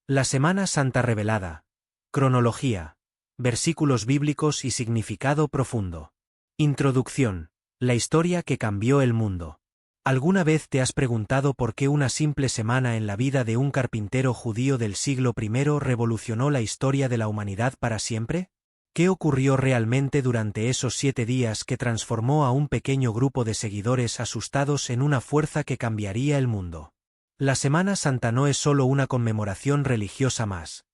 La Semana Santa revelada. Cronología. Versículos bíblicos y significado profundo. Introducción. La historia que cambió el mundo. ¿Alguna vez te has preguntado por qué una simple semana en la vida de un carpintero judío del siglo I revolucionó la historia de la humanidad para siempre? ¿Qué ocurrió realmente durante esos 7 días que transformó a un pequeño grupo de seguidores asustados en una fuerza que cambiaría el mundo? La Semana Santa no es solo una conmemoración religiosa más.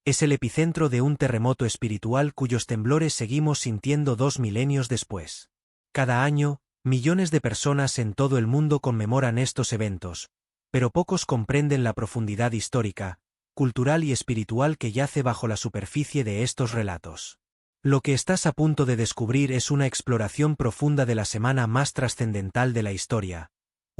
Es el epicentro de un terremoto espiritual cuyos temblores seguimos sintiendo 2 milenios después. Cada año, millones de personas en todo el mundo conmemoran estos eventos, pero pocos comprenden la profundidad histórica, cultural y espiritual que yace bajo la superficie de estos relatos. Lo que estás a punto de descubrir es una exploración profunda de la semana más trascendental de la historia.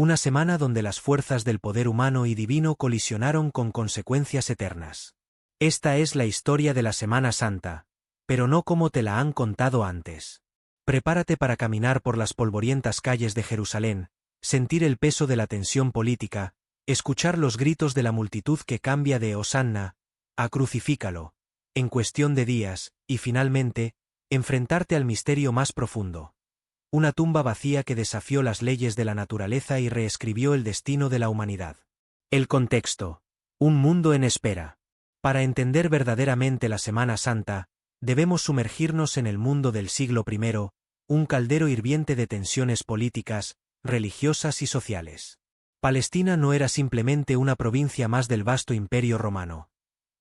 Una semana donde las fuerzas del poder humano y divino colisionaron con consecuencias eternas. Esta es la historia de la Semana Santa, pero no como te la han contado antes. Prepárate para caminar por las polvorientas calles de Jerusalén, sentir el peso de la tensión política, escuchar los gritos de la multitud que cambia de Hosanna a Crucifícalo, en cuestión de días, y finalmente, enfrentarte al misterio más profundo. Una tumba vacía que desafió las leyes de la naturaleza y reescribió el destino de la humanidad. El contexto. Un mundo en espera. Para entender verdaderamente la Semana Santa, debemos sumergirnos en el mundo del siglo I, un caldero hirviente de tensiones políticas, religiosas y sociales. Palestina no era simplemente una provincia más del vasto imperio romano.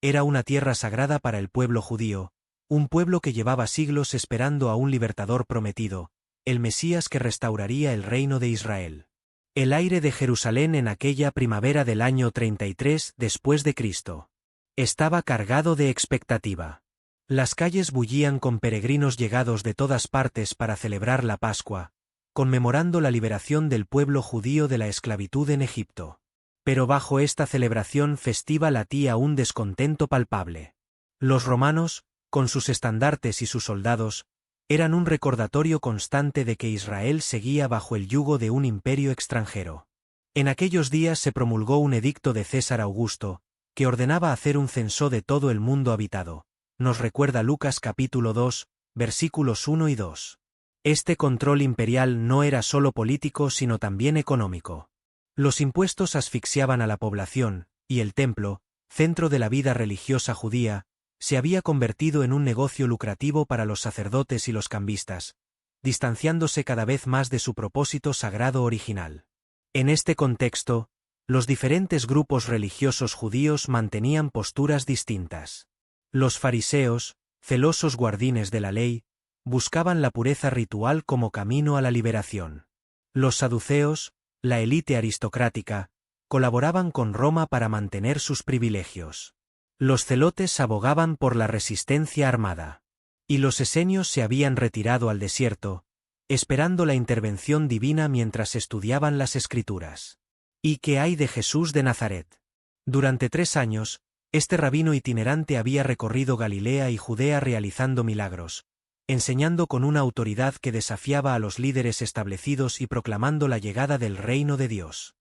Era una tierra sagrada para el pueblo judío, un pueblo que llevaba siglos esperando a un libertador prometido, el Mesías que restauraría el reino de Israel. El aire de Jerusalén en aquella primavera del año 33 después de Cristo. Estaba cargado de expectativa. Las calles bullían con peregrinos llegados de todas partes para celebrar la Pascua, conmemorando la liberación del pueblo judío de la esclavitud en Egipto. Pero bajo esta celebración festiva latía un descontento palpable. Los romanos, con sus estandartes y sus soldados, eran un recordatorio constante de que Israel seguía bajo el yugo de un imperio extranjero. En aquellos días se promulgó un edicto de César Augusto, que ordenaba hacer un censo de todo el mundo habitado. Nos recuerda Lucas capítulo 2, versículos 1 y 2. Este control imperial no era solo político sino también económico. Los impuestos asfixiaban a la población, y el templo, centro de la vida religiosa judía, se había convertido en un negocio lucrativo para los sacerdotes y los cambistas, distanciándose cada vez más de su propósito sagrado original. En este contexto, los diferentes grupos religiosos judíos mantenían posturas distintas. Los fariseos, celosos guardines de la ley, buscaban la pureza ritual como camino a la liberación. Los saduceos, la élite aristocrática, colaboraban con Roma para mantener sus privilegios. Los celotes abogaban por la resistencia armada. Y los esenios se habían retirado al desierto, esperando la intervención divina mientras estudiaban las Escrituras. ¿Y qué hay de Jesús de Nazaret? Durante 3 años, este rabino itinerante había recorrido Galilea y Judea realizando milagros, enseñando con una autoridad que desafiaba a los líderes establecidos y proclamando la llegada del reino de Dios.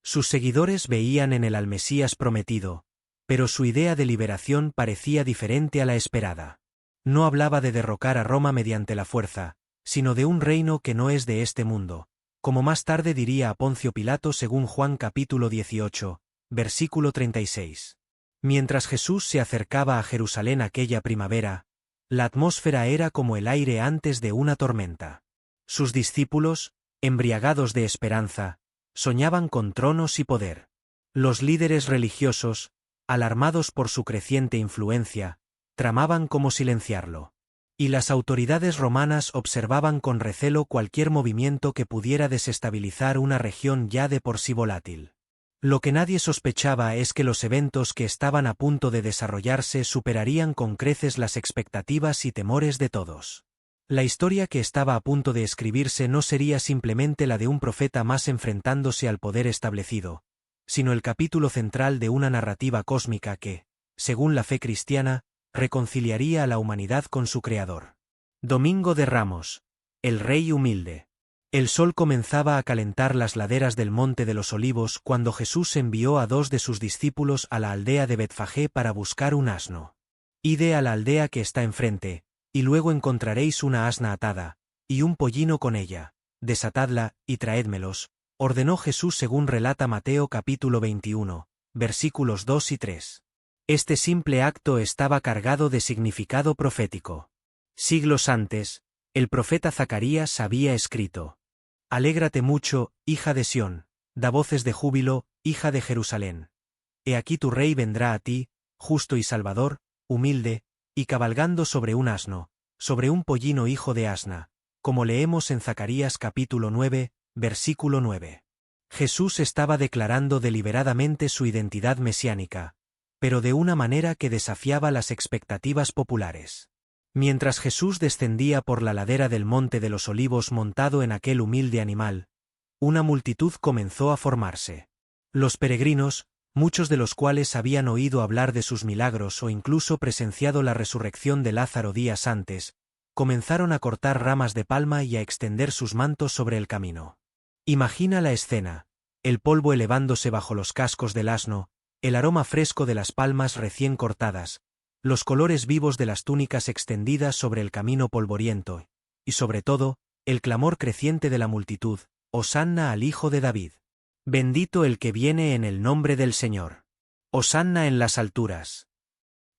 Sus seguidores veían en él al Mesías prometido, pero su idea de liberación parecía diferente a la esperada. No hablaba de derrocar a Roma mediante la fuerza, sino de un reino que no es de este mundo, como más tarde diría a Poncio Pilato según Juan capítulo 18, versículo 36. Mientras Jesús se acercaba a Jerusalén aquella primavera, la atmósfera era como el aire antes de una tormenta. Sus discípulos, embriagados de esperanza, soñaban con tronos y poder. Los líderes religiosos, alarmados por su creciente influencia, tramaban cómo silenciarlo. Y las autoridades romanas observaban con recelo cualquier movimiento que pudiera desestabilizar una región ya de por sí volátil. Lo que nadie sospechaba es que los eventos que estaban a punto de desarrollarse superarían con creces las expectativas y temores de todos. La historia que estaba a punto de escribirse no sería simplemente la de un profeta más enfrentándose al poder establecido, sino el capítulo central de una narrativa cósmica que, según la fe cristiana, reconciliaría a la humanidad con su Creador. Domingo de Ramos. El Rey humilde. El sol comenzaba a calentar las laderas del Monte de los Olivos cuando Jesús envió a 2 de sus discípulos a la aldea de Betfagé para buscar un asno. Ide a la aldea que está enfrente, y luego encontraréis una asna atada, y un pollino con ella, desatadla, y traédmelos, ordenó Jesús según relata Mateo capítulo 21, versículos 2 y 3. Este simple acto estaba cargado de significado profético. Siglos antes, el profeta Zacarías había escrito: Alégrate mucho, hija de Sión, da voces de júbilo, hija de Jerusalén. He aquí tu rey vendrá a ti, justo y salvador, humilde, y cabalgando sobre un asno, sobre un pollino hijo de asna, como leemos en Zacarías capítulo 9, versículo 9. Jesús estaba declarando deliberadamente su identidad mesiánica, pero de una manera que desafiaba las expectativas populares. Mientras Jesús descendía por la ladera del Monte de los Olivos montado en aquel humilde animal, una multitud comenzó a formarse. Los peregrinos, muchos de los cuales habían oído hablar de sus milagros o incluso presenciado la resurrección de Lázaro días antes, comenzaron a cortar ramas de palma y a extender sus mantos sobre el camino. Imagina la escena: el polvo elevándose bajo los cascos del asno, el aroma fresco de las palmas recién cortadas, los colores vivos de las túnicas extendidas sobre el camino polvoriento, y sobre todo, el clamor creciente de la multitud: «Hosanna al Hijo de David! Bendito el que viene en el nombre del Señor. Hosanna en las alturas».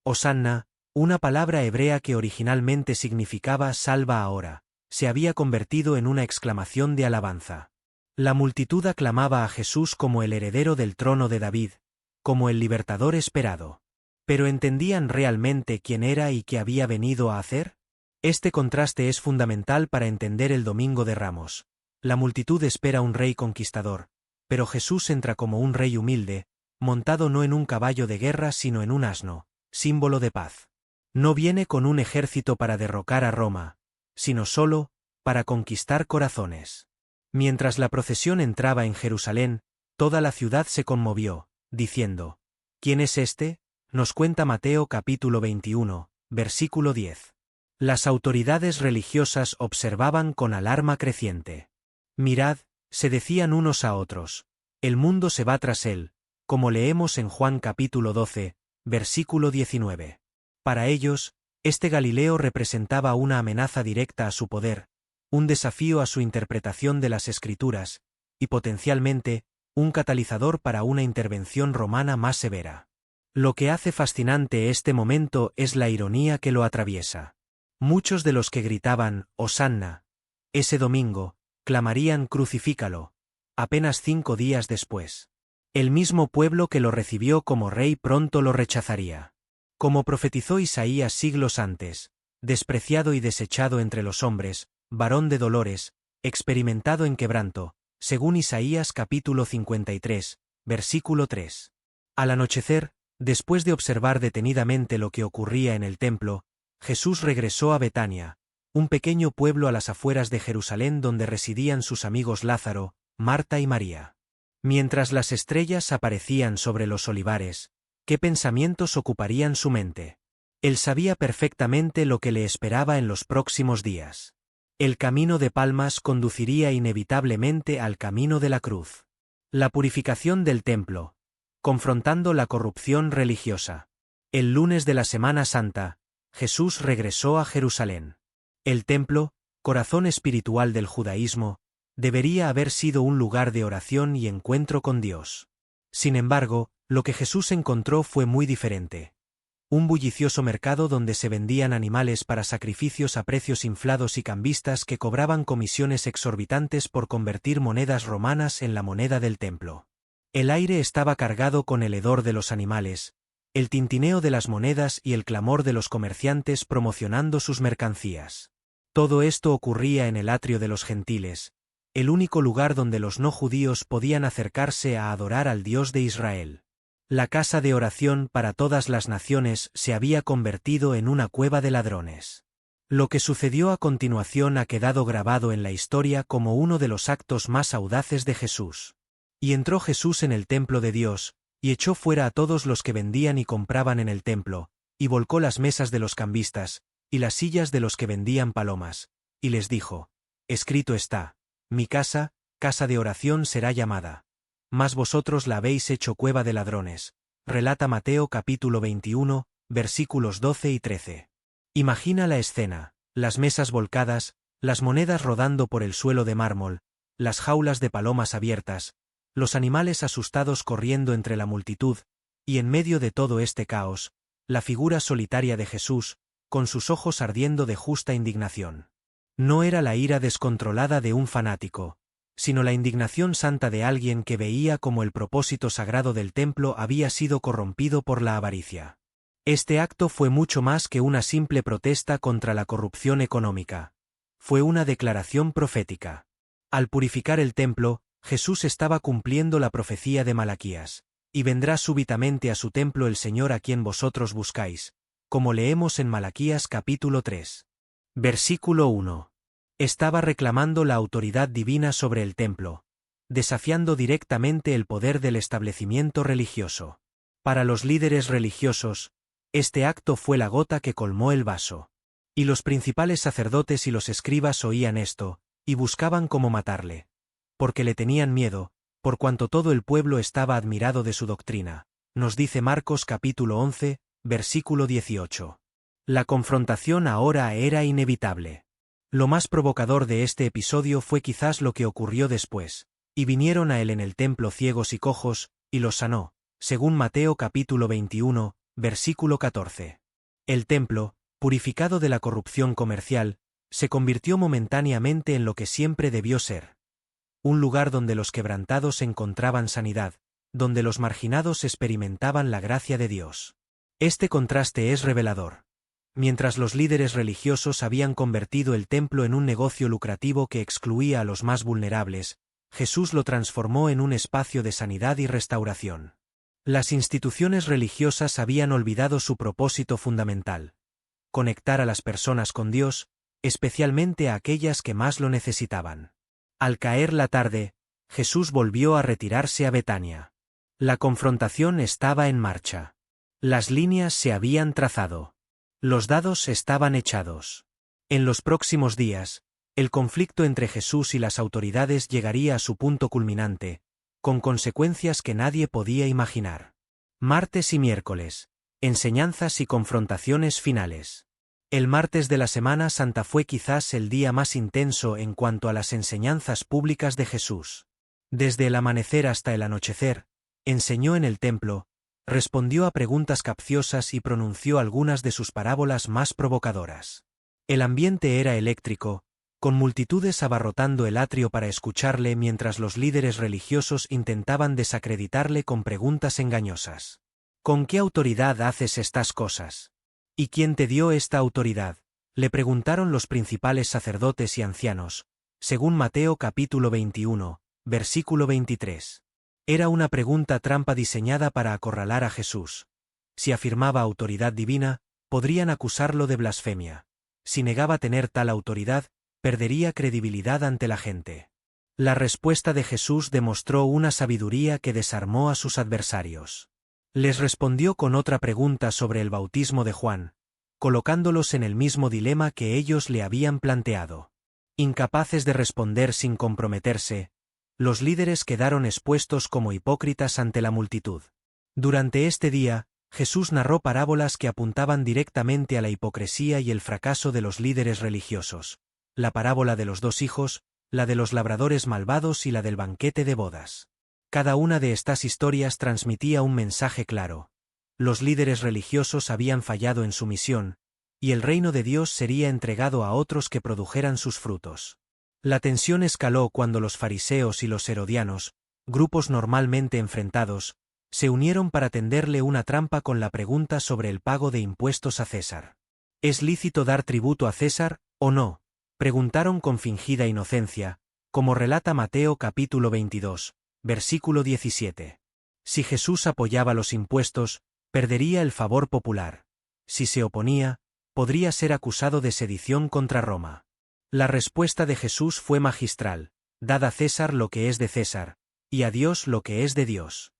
Hosanna, una palabra hebrea que originalmente significaba «salva ahora», se había convertido en una exclamación de alabanza. La multitud aclamaba a Jesús como el heredero del trono de David, como el libertador esperado. ¿Pero entendían realmente quién era y qué había venido a hacer? Este contraste es fundamental para entender el Domingo de Ramos. La multitud espera un rey conquistador, pero Jesús entra como un rey humilde, montado no en un caballo de guerra sino en un asno, símbolo de paz. No viene con un ejército para derrocar a Roma, sino solo para conquistar corazones. Mientras la procesión entraba en Jerusalén, toda la ciudad se conmovió, diciendo: ¿Quién es este?, nos cuenta Mateo capítulo 21, versículo 10. Las autoridades religiosas observaban con alarma creciente. Mirad, se decían unos a otros, el mundo se va tras él, como leemos en Juan capítulo 12, versículo 19. Para ellos, este Galileo representaba una amenaza directa a su poder, un desafío a su interpretación de las Escrituras, y potencialmente, un catalizador para una intervención romana más severa. Lo que hace fascinante este momento es la ironía que lo atraviesa. Muchos de los que gritaban «Hosanna» ese domingo, clamarían «Crucifícalo» apenas 5 días después. El mismo pueblo que lo recibió como rey pronto lo rechazaría. Como profetizó Isaías siglos antes: despreciado y desechado entre los hombres, varón de dolores, experimentado en quebranto, según Isaías capítulo 53, versículo 3. Al anochecer, después de observar detenidamente lo que ocurría en el templo, Jesús regresó a Betania, un pequeño pueblo a las afueras de Jerusalén donde residían sus amigos Lázaro, Marta y María. Mientras las estrellas aparecían sobre los olivares, ¿qué pensamientos ocuparían su mente? Él sabía perfectamente lo que le esperaba en los próximos días. El camino de Palmas conduciría inevitablemente al camino de la cruz. La purificación del templo, confrontando la corrupción religiosa. El lunes de la Semana Santa, Jesús regresó a Jerusalén. El templo, corazón espiritual del judaísmo, debería haber sido un lugar de oración y encuentro con Dios. Sin embargo, lo que Jesús encontró fue muy diferente. Un bullicioso mercado donde se vendían animales para sacrificios a precios inflados y cambistas que cobraban comisiones exorbitantes por convertir monedas romanas en la moneda del templo. El aire estaba cargado con el hedor de los animales, el tintineo de las monedas y el clamor de los comerciantes promocionando sus mercancías. Todo esto ocurría en el atrio de los gentiles, el único lugar donde los no judíos podían acercarse a adorar al Dios de Israel. La casa de oración para todas las naciones se había convertido en una cueva de ladrones. Lo que sucedió a continuación ha quedado grabado en la historia como uno de los actos más audaces de Jesús. Y entró Jesús en el templo de Dios, y echó fuera a todos los que vendían y compraban en el templo, y volcó las mesas de los cambistas, y las sillas de los que vendían palomas, y les dijo: escrito está, Mi casa, casa de oración será llamada. Mas vosotros la habéis hecho cueva de ladrones. Relata Mateo capítulo 21, versículos 12 y 13. Imagina la escena, las mesas volcadas, las monedas rodando por el suelo de mármol, las jaulas de palomas abiertas, los animales asustados corriendo entre la multitud, y en medio de todo este caos, la figura solitaria de Jesús, con sus ojos ardiendo de justa indignación. No era la ira descontrolada de un fanático, sino la indignación santa de alguien que veía cómo el propósito sagrado del templo había sido corrompido por la avaricia. Este acto fue mucho más que una simple protesta contra la corrupción económica. Fue una declaración profética. Al purificar el templo, Jesús estaba cumpliendo la profecía de Malaquías, y vendrá súbitamente a su templo el Señor a quien vosotros buscáis, como leemos en Malaquías capítulo 3. Versículo 1. Estaba reclamando la autoridad divina sobre el templo, desafiando directamente el poder del establecimiento religioso. Para los líderes religiosos, este acto fue la gota que colmó el vaso. Y los principales sacerdotes y los escribas oían esto, y buscaban cómo matarle. Porque le tenían miedo, por cuanto todo el pueblo estaba admirado de su doctrina, nos dice Marcos capítulo 11, versículo 18. La confrontación ahora era inevitable. Lo más provocador de este episodio fue quizás lo que ocurrió después, y vinieron a él en el templo ciegos y cojos, y los sanó, según Mateo capítulo 21, versículo 14. El templo, purificado de la corrupción comercial, se convirtió momentáneamente en lo que siempre debió ser. Un lugar donde los quebrantados encontraban sanidad, donde los marginados experimentaban la gracia de Dios. Este contraste es revelador. Mientras los líderes religiosos habían convertido el templo en un negocio lucrativo que excluía a los más vulnerables, Jesús lo transformó en un espacio de sanidad y restauración. Las instituciones religiosas habían olvidado su propósito fundamental: conectar a las personas con Dios, especialmente a aquellas que más lo necesitaban. Al caer la tarde, Jesús volvió a retirarse a Betania. La confrontación estaba en marcha. Las líneas se habían trazado. Los dados estaban echados. En los próximos días, el conflicto entre Jesús y las autoridades llegaría a su punto culminante, con consecuencias que nadie podía imaginar. Martes y miércoles, enseñanzas y confrontaciones finales. El martes de la Semana Santa fue quizás el día más intenso en cuanto a las enseñanzas públicas de Jesús. Desde el amanecer hasta el anochecer, enseñó en el templo, respondió a preguntas capciosas y pronunció algunas de sus parábolas más provocadoras. El ambiente era eléctrico, con multitudes abarrotando el atrio para escucharle mientras los líderes religiosos intentaban desacreditarle con preguntas engañosas. ¿Con qué autoridad haces estas cosas? ¿Y quién te dio esta autoridad?, le preguntaron los principales sacerdotes y ancianos, según Mateo capítulo 21, versículo 23. Era una pregunta trampa diseñada para acorralar a Jesús. Si afirmaba autoridad divina, podrían acusarlo de blasfemia. Si negaba tener tal autoridad, perdería credibilidad ante la gente. La respuesta de Jesús demostró una sabiduría que desarmó a sus adversarios. Les respondió con otra pregunta sobre el bautismo de Juan, colocándolos en el mismo dilema que ellos le habían planteado. Incapaces de responder sin comprometerse, los líderes quedaron expuestos como hipócritas ante la multitud. Durante este día, Jesús narró parábolas que apuntaban directamente a la hipocresía y el fracaso de los líderes religiosos: la parábola de los 2 hijos, la de los labradores malvados y la del banquete de bodas. Cada una de estas historias transmitía un mensaje claro. Los líderes religiosos habían fallado en su misión, y el reino de Dios sería entregado a otros que produjeran sus frutos. La tensión escaló cuando los fariseos y los herodianos, grupos normalmente enfrentados, se unieron para tenderle una trampa con la pregunta sobre el pago de impuestos a César. ¿Es lícito dar tributo a César, o no?, preguntaron con fingida inocencia, como relata Mateo capítulo 22, versículo 17. Si Jesús apoyaba los impuestos, perdería el favor popular. Si se oponía, podría ser acusado de sedición contra Roma. La respuesta de Jesús fue magistral: dad a César lo que es de César, y a Dios lo que es de Dios.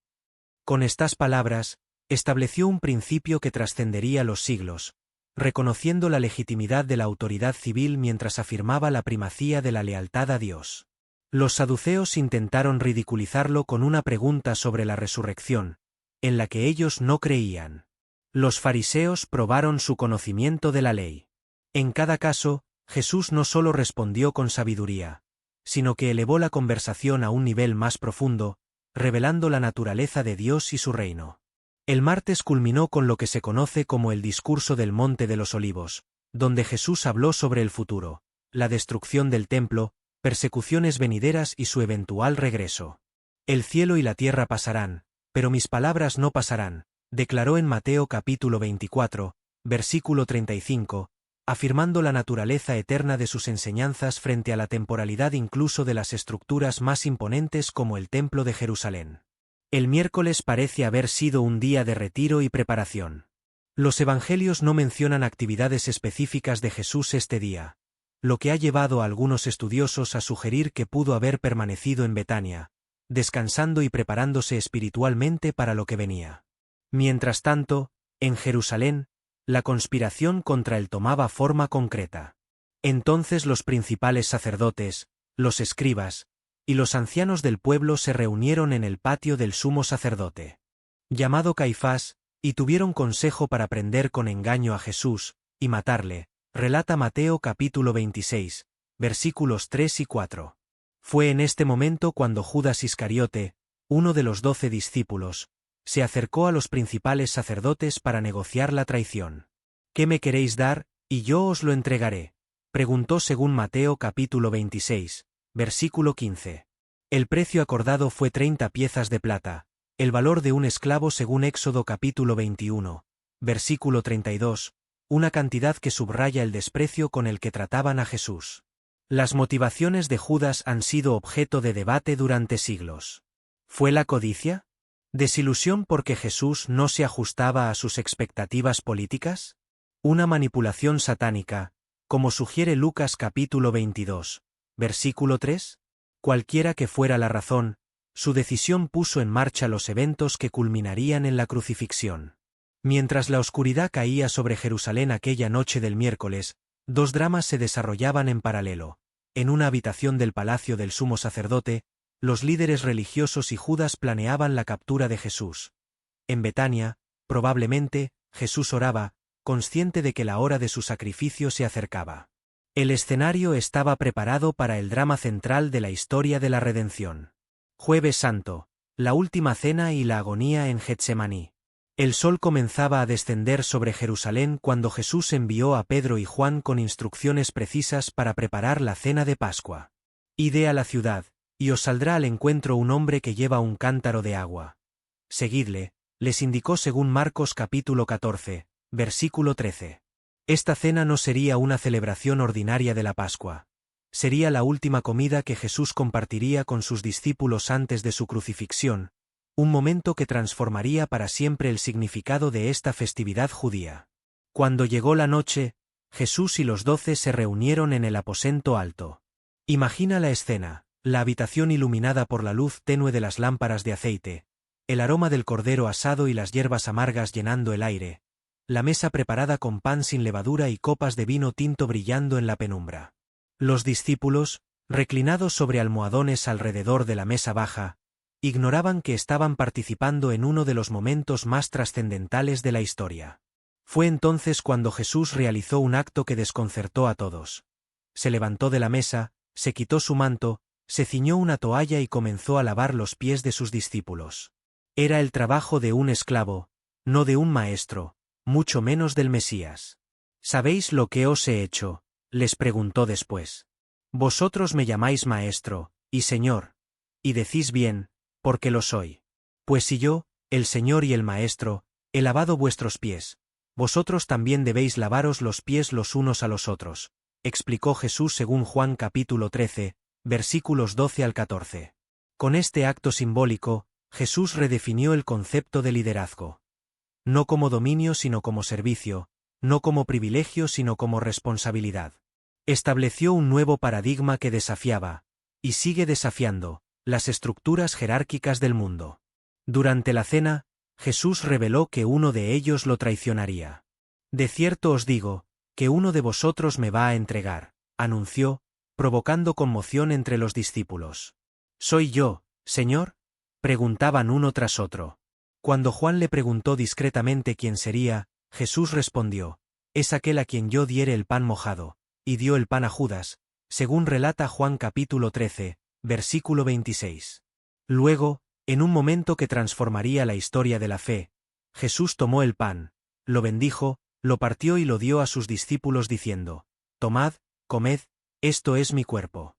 Con estas palabras, estableció un principio que trascendería los siglos, reconociendo la legitimidad de la autoridad civil mientras afirmaba la primacía de la lealtad a Dios. Los saduceos intentaron ridiculizarlo con una pregunta sobre la resurrección, en la que ellos no creían. Los fariseos probaron su conocimiento de la ley. En cada caso, Jesús no solo respondió con sabiduría, sino que elevó la conversación a un nivel más profundo, revelando la naturaleza de Dios y su reino. El martes culminó con lo que se conoce como el discurso del Monte de los Olivos, donde Jesús habló sobre el futuro, la destrucción del templo, persecuciones venideras y su eventual regreso. El cielo y la tierra pasarán, pero mis palabras no pasarán, declaró en Mateo capítulo 24, versículo 35, afirmando la naturaleza eterna de sus enseñanzas frente a la temporalidad incluso de las estructuras más imponentes como el Templo de Jerusalén. El miércoles parece haber sido un día de retiro y preparación. Los evangelios no mencionan actividades específicas de Jesús este día, lo que ha llevado a algunos estudiosos a sugerir que pudo haber permanecido en Betania, descansando y preparándose espiritualmente para lo que venía. Mientras tanto, en Jerusalén, la conspiración contra él tomaba forma concreta. Entonces los principales sacerdotes, los escribas, y los ancianos del pueblo se reunieron en el patio del sumo sacerdote, llamado Caifás, y tuvieron consejo para prender con engaño a Jesús, y matarle, relata Mateo capítulo 26, versículos 3 y 4. Fue en este momento cuando Judas Iscariote, uno de los 12 discípulos, se acercó a los principales sacerdotes para negociar la traición. ¿Qué me queréis dar, y yo os lo entregaré?, preguntó según Mateo capítulo 26, versículo 15. El precio acordado fue 30 piezas de plata, el valor de un esclavo según Éxodo capítulo 21, versículo 32, una cantidad que subraya el desprecio con el que trataban a Jesús. Las motivaciones de Judas han sido objeto de debate durante siglos. ¿Fue la codicia? ¿Desilusión porque Jesús no se ajustaba a sus expectativas políticas? ¿Una manipulación satánica, como sugiere Lucas capítulo 22, versículo 3? Cualquiera que fuera la razón, su decisión puso en marcha los eventos que culminarían en la crucifixión. Mientras la oscuridad caía sobre Jerusalén aquella noche del miércoles, dos dramas se desarrollaban en paralelo. En una habitación del palacio del sumo sacerdote, los líderes religiosos y Judas planeaban la captura de Jesús. En Betania, probablemente, Jesús oraba, consciente de que la hora de su sacrificio se acercaba. El escenario estaba preparado para el drama central de la historia de la redención. Jueves Santo, la última cena y la agonía en Getsemaní. El sol comenzaba a descender sobre Jerusalén cuando Jesús envió a Pedro y Juan con instrucciones precisas para preparar la cena de Pascua. Id a la ciudad, y os saldrá al encuentro un hombre que lleva un cántaro de agua. Seguidle, les indicó según Marcos capítulo 14, versículo 13. Esta cena no sería una celebración ordinaria de la Pascua. Sería la última comida que Jesús compartiría con sus discípulos antes de su crucifixión, un momento que transformaría para siempre el significado de esta festividad judía. Cuando llegó la noche, Jesús y los 12 se reunieron en el aposento alto. Imagina la escena, la habitación iluminada por la luz tenue de las lámparas de aceite, el aroma del cordero asado y las hierbas amargas llenando el aire, la mesa preparada con pan sin levadura y copas de vino tinto brillando en la penumbra. Los discípulos, reclinados sobre almohadones alrededor de la mesa baja, ignoraban que estaban participando en uno de los momentos más trascendentales de la historia. Fue entonces cuando Jesús realizó un acto que desconcertó a todos. Se levantó de la mesa, se quitó su manto, se ciñó una toalla y comenzó a lavar los pies de sus discípulos. Era el trabajo de un esclavo, no de un maestro, mucho menos del Mesías. ¿Sabéis lo que os he hecho?, les preguntó después. Vosotros me llamáis maestro, y señor, y decís bien, porque lo soy. Pues si yo, el Señor y el Maestro, he lavado vuestros pies, vosotros también debéis lavaros los pies los unos a los otros, explicó Jesús según Juan capítulo 13, versículos 12 al 14. Con este acto simbólico, Jesús redefinió el concepto de liderazgo. No como dominio sino como servicio, no como privilegio sino como responsabilidad. Estableció un nuevo paradigma que desafiaba, y sigue desafiando, las estructuras jerárquicas del mundo. Durante la cena, Jesús reveló que uno de ellos lo traicionaría. De cierto os digo, que uno de vosotros me va a entregar, anunció, provocando conmoción entre los discípulos. ¿Soy yo, Señor?, preguntaban uno tras otro. Cuando Juan le preguntó discretamente quién sería, Jesús respondió: es aquel a quien yo diere el pan mojado, y dio el pan a Judas, según relata Juan capítulo 13, versículo 26. Luego, en un momento que transformaría la historia de la fe, Jesús tomó el pan, lo bendijo, lo partió y lo dio a sus discípulos diciendo: tomad, comed, esto es mi cuerpo.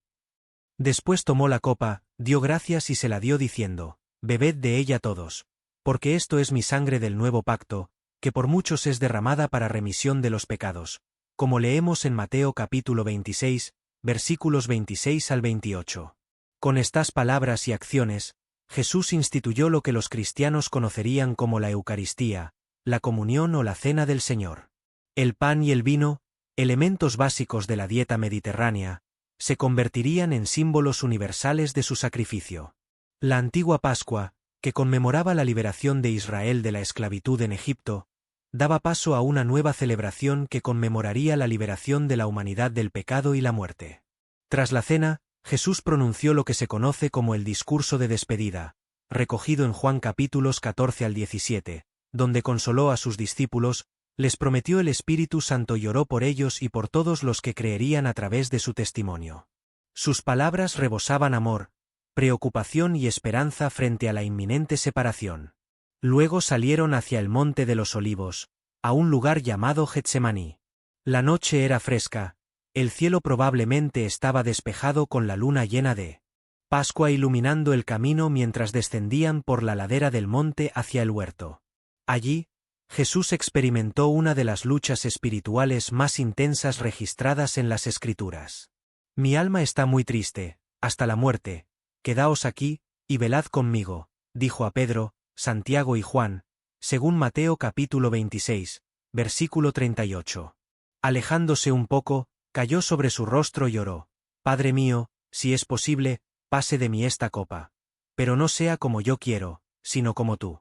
Después tomó la copa, dio gracias y se la dio diciendo: bebed de ella todos, porque esto es mi sangre del nuevo pacto, que por muchos es derramada para remisión de los pecados, como leemos en Mateo capítulo 26, versículos 26 al 28. Con estas palabras y acciones, Jesús instituyó lo que los cristianos conocerían como la Eucaristía, la comunión o la cena del Señor. El pan y el vino, elementos básicos de la dieta mediterránea, se convertirían en símbolos universales de su sacrificio. La antigua Pascua, que conmemoraba la liberación de Israel de la esclavitud en Egipto, daba paso a una nueva celebración que conmemoraría la liberación de la humanidad del pecado y la muerte. Tras la cena, Jesús pronunció lo que se conoce como el discurso de despedida, recogido en Juan capítulos 14 al 17, donde consoló a sus discípulos, les prometió el Espíritu Santo y oró por ellos y por todos los que creerían a través de su testimonio. Sus palabras rebosaban amor, preocupación y esperanza frente a la inminente separación. Luego salieron hacia el Monte de los Olivos, a un lugar llamado Getsemaní. La noche era fresca, el cielo probablemente estaba despejado con la luna llena de Pascua iluminando el camino mientras descendían por la ladera del monte hacia el huerto. Allí, Jesús experimentó una de las luchas espirituales más intensas registradas en las Escrituras. Mi alma está muy triste, hasta la muerte, quedaos aquí, y velad conmigo, dijo a Pedro, Santiago y Juan, según Mateo capítulo 26, versículo 38. Alejándose un poco, cayó sobre su rostro y oró: Padre mío, si es posible, pase de mí esta copa. Pero no sea como yo quiero, sino como tú.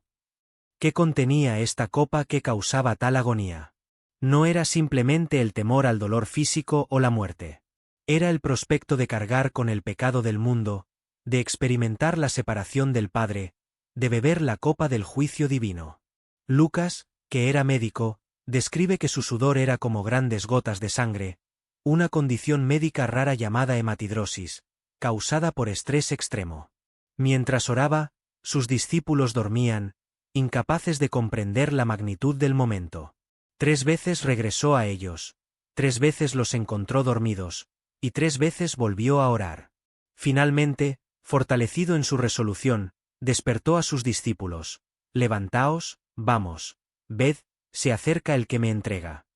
¿Qué contenía esta copa que causaba tal agonía? No era simplemente el temor al dolor físico o la muerte. Era el prospecto de cargar con el pecado del mundo, de experimentar la separación del Padre, de beber la copa del juicio divino. Lucas, que era médico, describe que su sudor era como grandes gotas de sangre, una condición médica rara llamada hematidrosis, causada por estrés extremo. Mientras oraba, sus discípulos dormían, incapaces de comprender la magnitud del momento. 3 veces regresó a ellos, 3 veces los encontró dormidos, y 3 veces volvió a orar. Finalmente, fortalecido en su resolución, despertó a sus discípulos: levantaos, vamos, ved, se acerca el que me entrega.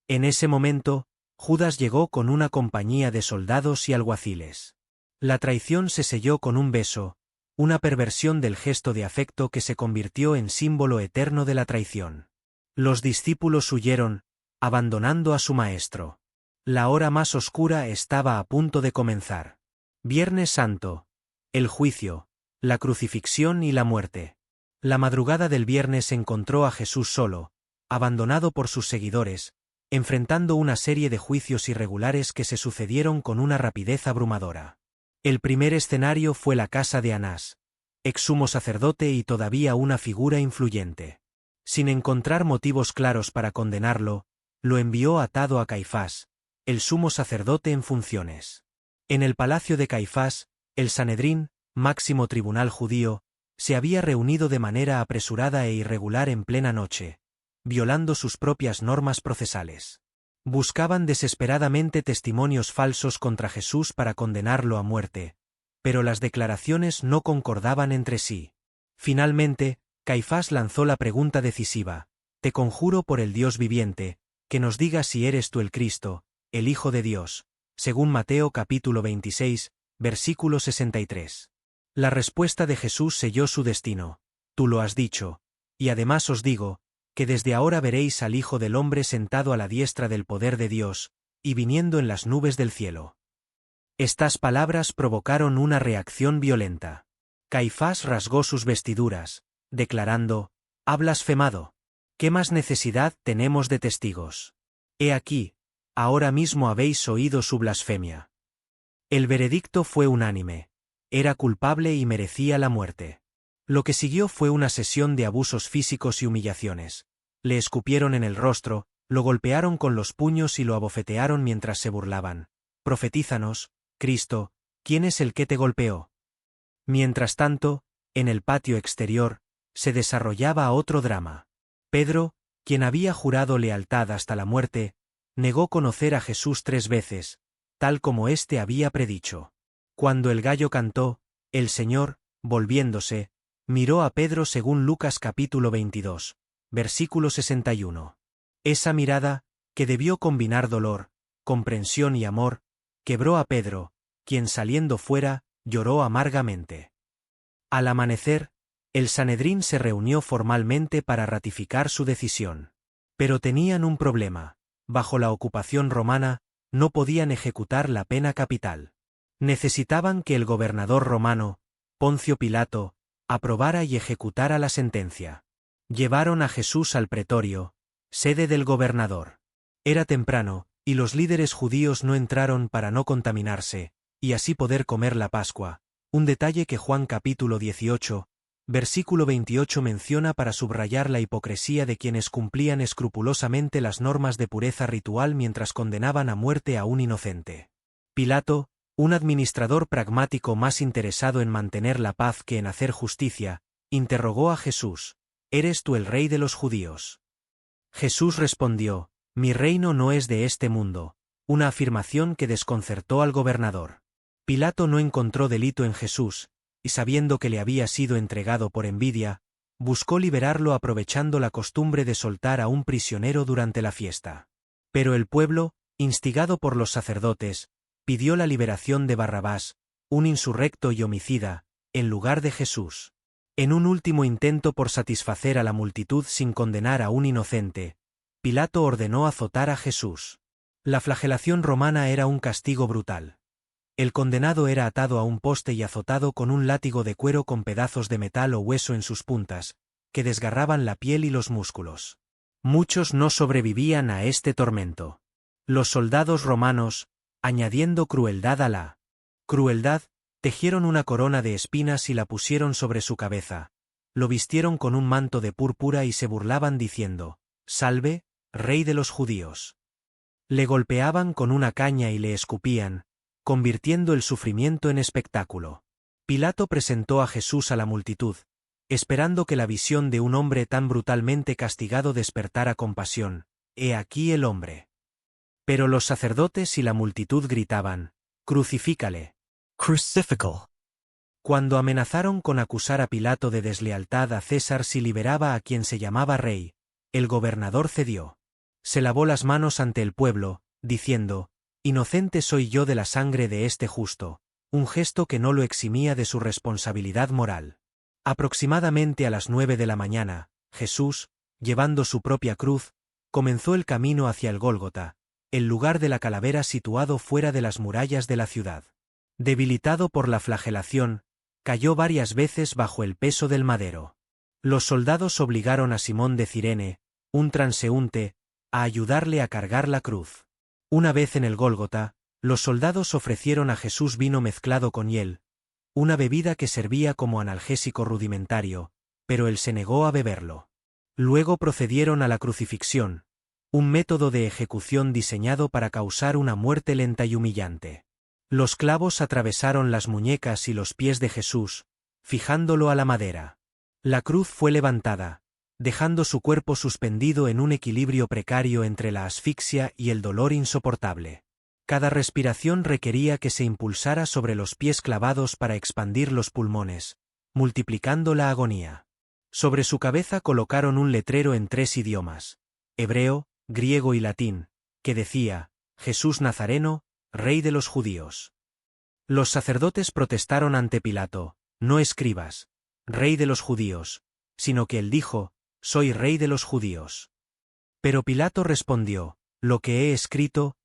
En ese momento, Judas llegó con una compañía de soldados y alguaciles. La traición se selló con un beso, una perversión del gesto de afecto que se convirtió en símbolo eterno de la traición. Los discípulos huyeron, abandonando a su maestro. La hora más oscura estaba a punto de comenzar. Viernes Santo. El juicio, la crucifixión y la muerte. La madrugada del viernes encontró a Jesús solo, abandonado por sus seguidores, enfrentando una serie de juicios irregulares que se sucedieron con una rapidez abrumadora. El primer escenario fue la casa de Anás, ex sumo sacerdote y todavía una figura influyente. Sin encontrar motivos claros para condenarlo, lo envió atado a Caifás, el sumo sacerdote en funciones. En el palacio de Caifás, el Sanedrín, máximo tribunal judío, se había reunido de manera apresurada e irregular en plena noche, violando sus propias normas procesales. Buscaban desesperadamente testimonios falsos contra Jesús para condenarlo a muerte, pero las declaraciones no concordaban entre sí. Finalmente, Caifás lanzó la pregunta decisiva: te conjuro por el Dios viviente, que nos digas si eres tú el Cristo, el Hijo de Dios, según Mateo capítulo 26, versículo 63. La respuesta de Jesús selló su destino: tú lo has dicho, y además os digo, que desde ahora veréis al Hijo del Hombre sentado a la diestra del poder de Dios, y viniendo en las nubes del cielo. Estas palabras provocaron una reacción violenta. Caifás rasgó sus vestiduras, declarando: ha blasfemado. ¿Qué más necesidad tenemos de testigos? He aquí, ahora mismo habéis oído su blasfemia. El veredicto fue unánime. Era culpable y merecía la muerte. Lo que siguió fue una sesión de abusos físicos y humillaciones. Le escupieron en el rostro, lo golpearon con los puños y lo abofetearon mientras se burlaban. Profetízanos, Cristo, ¿quién es el que te golpeó? Mientras tanto, en el patio exterior, se desarrollaba otro drama. Pedro, quien había jurado lealtad hasta la muerte, negó conocer a Jesús 3 veces, tal como éste había predicho. Cuando el gallo cantó, el Señor, volviéndose, miró a Pedro según Lucas capítulo 22, versículo 61. Esa mirada, que debió combinar dolor, comprensión y amor, quebró a Pedro, quien saliendo fuera, lloró amargamente. Al amanecer, el Sanedrín se reunió formalmente para ratificar su decisión. Pero tenían un problema: bajo la ocupación romana, no podían ejecutar la pena capital. Necesitaban que el gobernador romano, Poncio Pilato, aprobara y ejecutara la sentencia. Llevaron a Jesús al pretorio, sede del gobernador. Era temprano, y los líderes judíos no entraron para no contaminarse, y así poder comer la Pascua, un detalle que Juan capítulo 18, versículo 28 menciona para subrayar la hipocresía de quienes cumplían escrupulosamente las normas de pureza ritual mientras condenaban a muerte a un inocente. Pilato, un administrador pragmático más interesado en mantener la paz que en hacer justicia, interrogó a Jesús: ¿Eres tú el rey de los judíos? Jesús respondió: Mi reino no es de este mundo, una afirmación que desconcertó al gobernador. Pilato no encontró delito en Jesús, y sabiendo que le había sido entregado por envidia, buscó liberarlo aprovechando la costumbre de soltar a un prisionero durante la fiesta. Pero el pueblo, instigado por los sacerdotes, pidió la liberación de Barrabás, un insurrecto y homicida, en lugar de Jesús. En un último intento por satisfacer a la multitud sin condenar a un inocente, Pilato ordenó azotar a Jesús. La flagelación romana era un castigo brutal. El condenado era atado a un poste y azotado con un látigo de cuero con pedazos de metal o hueso en sus puntas, que desgarraban la piel y los músculos. Muchos no sobrevivían a este tormento. Los soldados romanos, añadiendo crueldad a la crueldad, tejieron una corona de espinas y la pusieron sobre su cabeza, lo vistieron con un manto de púrpura y se burlaban diciendo: «Salve, rey de los judíos». Le golpeaban con una caña y le escupían, convirtiendo el sufrimiento en espectáculo. Pilato presentó a Jesús a la multitud, esperando que la visión de un hombre tan brutalmente castigado despertara compasión: «He aquí el hombre». Pero los sacerdotes y la multitud gritaban: «Crucifícale». Crucifical. Cuando amenazaron con acusar a Pilato de deslealtad a César si liberaba a quien se llamaba rey, el gobernador cedió. Se lavó las manos ante el pueblo, diciendo: «Inocente soy yo de la sangre de este justo», un gesto que no lo eximía de su responsabilidad moral. Aproximadamente a las 9 de la mañana, Jesús, llevando su propia cruz, comenzó el camino hacia el Gólgota, el lugar de la calavera situado fuera de las murallas de la ciudad. Debilitado por la flagelación, cayó varias veces bajo el peso del madero. Los soldados obligaron a Simón de Cirene, un transeúnte, a ayudarle a cargar la cruz. Una vez en el Gólgota, los soldados ofrecieron a Jesús vino mezclado con hiel, una bebida que servía como analgésico rudimentario, pero él se negó a beberlo. Luego procedieron a la crucifixión, un método de ejecución diseñado para causar una muerte lenta y humillante. Los clavos atravesaron las muñecas y los pies de Jesús, fijándolo a la madera. La cruz fue levantada, dejando su cuerpo suspendido en un equilibrio precario entre la asfixia y el dolor insoportable. Cada respiración requería que se impulsara sobre los pies clavados para expandir los pulmones, multiplicando la agonía. Sobre su cabeza colocaron un letrero en 3 idiomas, hebreo, griego y latín, que decía: «Jesús Nazareno, Rey de los judíos». Los sacerdotes protestaron ante Pilato: «No escribas, Rey de los judíos», sino que él dijo: «Soy Rey de los judíos». Pero Pilato respondió: «Lo que he escrito,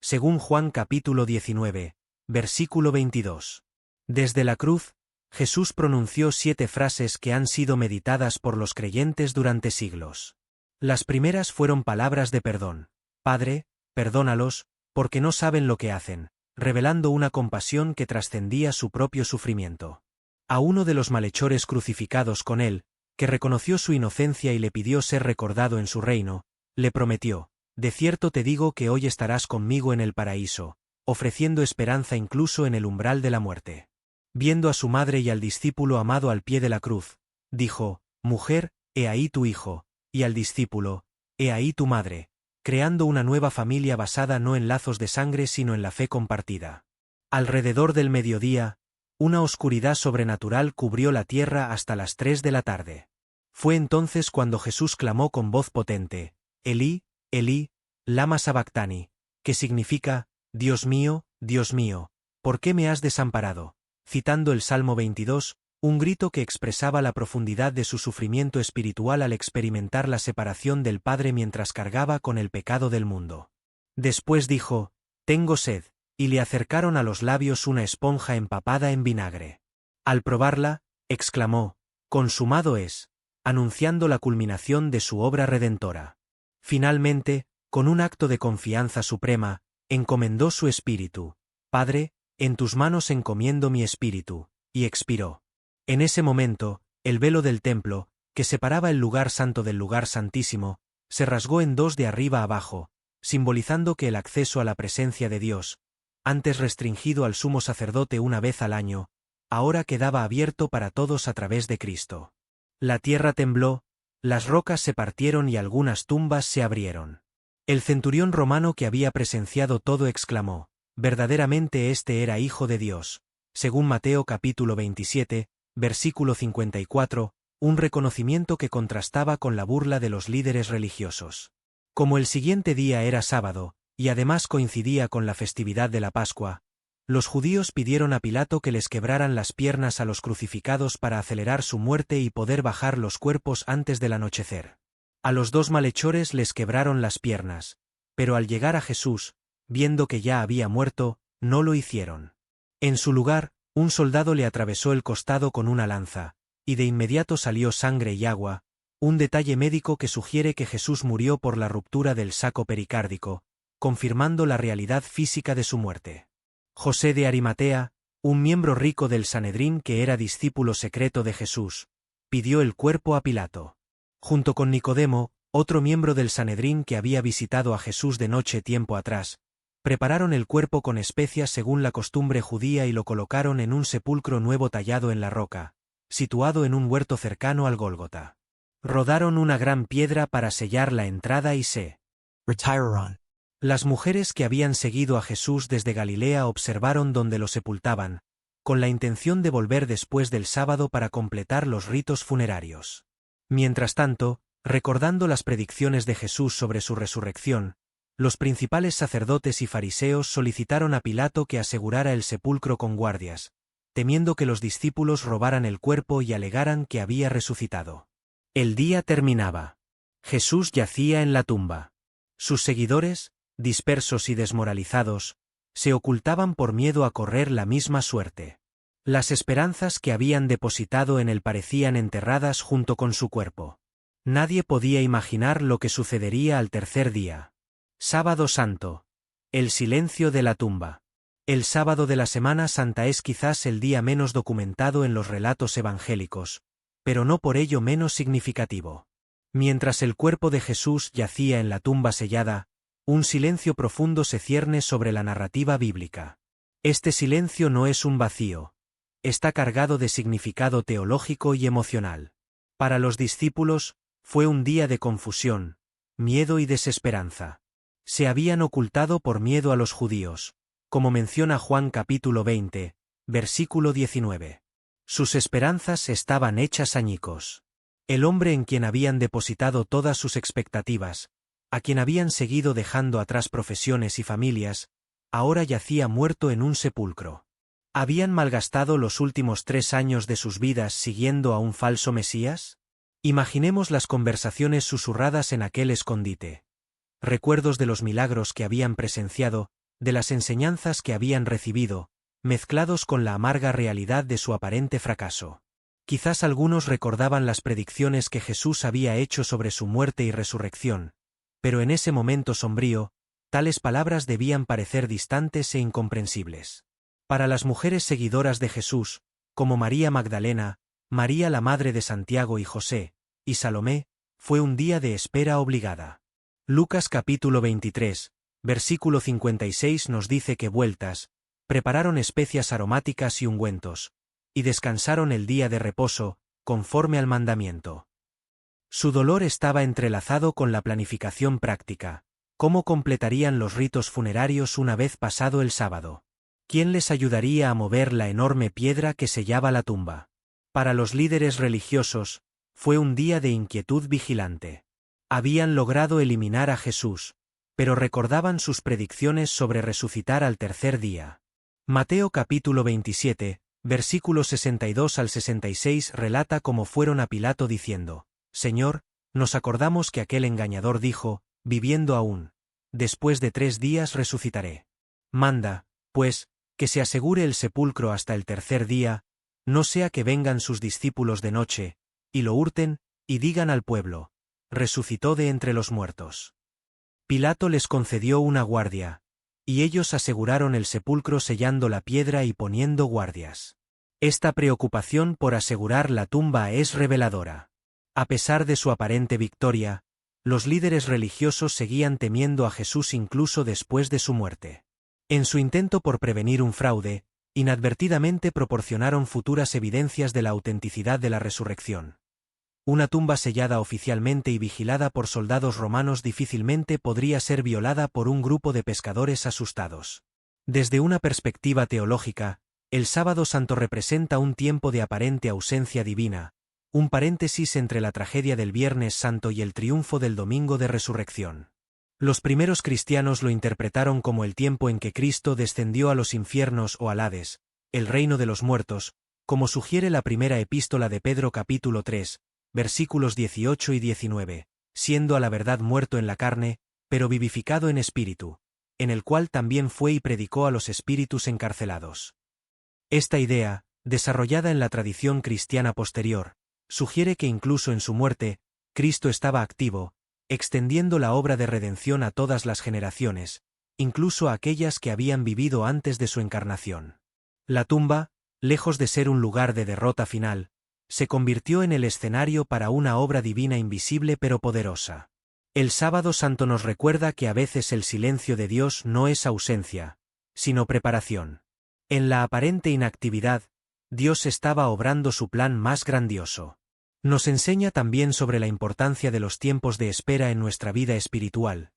según Juan capítulo 19, versículo 22. Desde la cruz, Jesús pronunció 7 frases que han sido meditadas por los creyentes durante siglos. Las primeras fueron palabras de perdón: «Padre, perdónalos, porque no saben lo que hacen», revelando una compasión que trascendía su propio sufrimiento. A uno de los malhechores crucificados con él, que reconoció su inocencia y le pidió ser recordado en su reino, le prometió: «De cierto te digo que hoy estarás conmigo en el paraíso», ofreciendo esperanza incluso en el umbral de la muerte. Viendo a su madre y al discípulo amado al pie de la cruz, dijo: «Mujer, he ahí tu hijo», y al discípulo: «He ahí tu madre», creando una nueva familia basada no en lazos de sangre sino en la fe compartida. Alrededor del mediodía, una oscuridad sobrenatural cubrió la tierra hasta las 3 de la tarde. Fue entonces cuando Jesús clamó con voz potente: «Elí, Elí, lama sabactani», que significa: «Dios mío, ¿por qué me has desamparado?», citando el Salmo 22, un grito que expresaba la profundidad de su sufrimiento espiritual al experimentar la separación del Padre mientras cargaba con el pecado del mundo. Después dijo: «Tengo sed», y le acercaron a los labios una esponja empapada en vinagre. Al probarla, exclamó: «Consumado es», anunciando la culminación de su obra redentora. Finalmente, con un acto de confianza suprema, encomendó su espíritu: «Padre, en tus manos encomiendo mi espíritu», y expiró. En ese momento, el velo del templo, que separaba el lugar santo del lugar santísimo, se rasgó en dos de arriba abajo, simbolizando que el acceso a la presencia de Dios, antes restringido al sumo sacerdote una vez al año, ahora quedaba abierto para todos a través de Cristo. La tierra tembló, las rocas se partieron y algunas tumbas se abrieron. El centurión romano que había presenciado todo exclamó: «Verdaderamente este era Hijo de Dios», según Mateo capítulo 27, versículo 54, un reconocimiento que contrastaba con la burla de los líderes religiosos. Como el siguiente día era sábado, y además coincidía con la festividad de la Pascua, los judíos pidieron a Pilato que les quebraran las piernas a los crucificados para acelerar su muerte y poder bajar los cuerpos antes del anochecer. A los dos malhechores les quebraron las piernas, pero al llegar a Jesús, viendo que ya había muerto, no lo hicieron. En su lugar, un soldado le atravesó el costado con una lanza, y de inmediato salió sangre y agua, un detalle médico que sugiere que Jesús murió por la ruptura del saco pericárdico, confirmando la realidad física de su muerte. José de Arimatea, un miembro rico del Sanedrín que era discípulo secreto de Jesús, pidió el cuerpo a Pilato. Junto con Nicodemo, otro miembro del Sanedrín que había visitado a Jesús de noche tiempo atrás, prepararon el cuerpo con especias según la costumbre judía y lo colocaron en un sepulcro nuevo tallado en la roca, situado en un huerto cercano al Gólgota. Rodaron una gran piedra para sellar la entrada y se retiraron. Las mujeres que habían seguido a Jesús desde Galilea observaron dónde lo sepultaban, con la intención de volver después del sábado para completar los ritos funerarios. Mientras tanto, recordando las predicciones de Jesús sobre su resurrección, los principales sacerdotes y fariseos solicitaron a Pilato que asegurara el sepulcro con guardias, temiendo que los discípulos robaran el cuerpo y alegaran que había resucitado. El día terminaba. Jesús yacía en la tumba. Sus seguidores, dispersos y desmoralizados, se ocultaban por miedo a correr la misma suerte. Las esperanzas que habían depositado en él parecían enterradas junto con su cuerpo. Nadie podía imaginar lo que sucedería al tercer día. Sábado Santo. El silencio de la tumba. El sábado de la Semana Santa es quizás el día menos documentado en los relatos evangélicos, pero no por ello menos significativo. Mientras el cuerpo de Jesús yacía en la tumba sellada, un silencio profundo se cierne sobre la narrativa bíblica. Este silencio no es un vacío. Está cargado de significado teológico y emocional. Para los discípulos, fue un día de confusión, miedo y desesperanza. Se habían ocultado por miedo a los judíos, como menciona Juan capítulo 20, versículo 19. Sus esperanzas estaban hechas añicos. El hombre en quien habían depositado todas sus expectativas, a quien habían seguido dejando atrás profesiones y familias, ahora yacía muerto en un sepulcro. ¿Habían malgastado los últimos 3 años de sus vidas siguiendo a un falso Mesías? Imaginemos las conversaciones susurradas en aquel escondite. Recuerdos de los milagros que habían presenciado, de las enseñanzas que habían recibido, mezclados con la amarga realidad de su aparente fracaso. Quizás algunos recordaban las predicciones que Jesús había hecho sobre su muerte y resurrección, pero en ese momento sombrío, Tales palabras debían parecer distantes e incomprensibles. Para las mujeres seguidoras de Jesús, como María Magdalena, María la madre de Santiago y José, y Salomé, fue un día de espera obligada. Lucas capítulo 23, versículo 56 nos dice que vueltas, prepararon especias aromáticas y ungüentos, y descansaron el día de reposo, conforme al mandamiento. Su dolor estaba entrelazado con la planificación práctica. ¿Cómo completarían los ritos funerarios una vez pasado el sábado? ¿Quién les ayudaría a mover la enorme piedra que sellaba la tumba? Para los líderes religiosos, fue un día de inquietud vigilante. Habían logrado eliminar a Jesús, pero recordaban sus predicciones sobre resucitar al tercer día. Mateo capítulo 27, versículos 62 al 66 relata cómo fueron a Pilato diciendo: Señor, nos acordamos que aquel engañador dijo, viviendo aún, después de 3 días resucitaré. Manda, pues, que se asegure el sepulcro hasta el tercer día, no sea que vengan sus discípulos de noche, y lo hurten, y digan al pueblo: resucitó de entre los muertos. Pilato les concedió una guardia, y ellos aseguraron el sepulcro sellando la piedra y poniendo guardias. Esta preocupación por asegurar la tumba es reveladora. A pesar de su aparente victoria, los líderes religiosos seguían temiendo a Jesús incluso después de su muerte. En su intento por prevenir un fraude, inadvertidamente proporcionaron futuras evidencias de la autenticidad de la resurrección. Una tumba sellada oficialmente y vigilada por soldados romanos difícilmente podría ser violada por un grupo de pescadores asustados. Desde una perspectiva teológica, el Sábado Santo representa un tiempo de aparente ausencia divina, un paréntesis entre la tragedia del Viernes Santo y el triunfo del Domingo de Resurrección. Los primeros cristianos lo interpretaron como el tiempo en que Cristo descendió a los infiernos o al Hades, el reino de los muertos, como sugiere la primera epístola de Pedro capítulo 3, versículos 18 y 19, siendo a la verdad muerto en la carne, pero vivificado en espíritu, en el cual también fue y predicó a los espíritus encarcelados. Esta idea, desarrollada en la tradición cristiana posterior, sugiere que incluso en su muerte, Cristo estaba activo, extendiendo la obra de redención a todas las generaciones, incluso a aquellas que habían vivido antes de su encarnación. La tumba, lejos de ser un lugar de derrota final, se convirtió en el escenario para una obra divina invisible pero poderosa. El Sábado Santo nos recuerda que a veces el silencio de Dios no es ausencia, sino preparación. En la aparente inactividad, Dios estaba obrando su plan más grandioso. Nos enseña también sobre la importancia de los tiempos de espera en nuestra vida espiritual.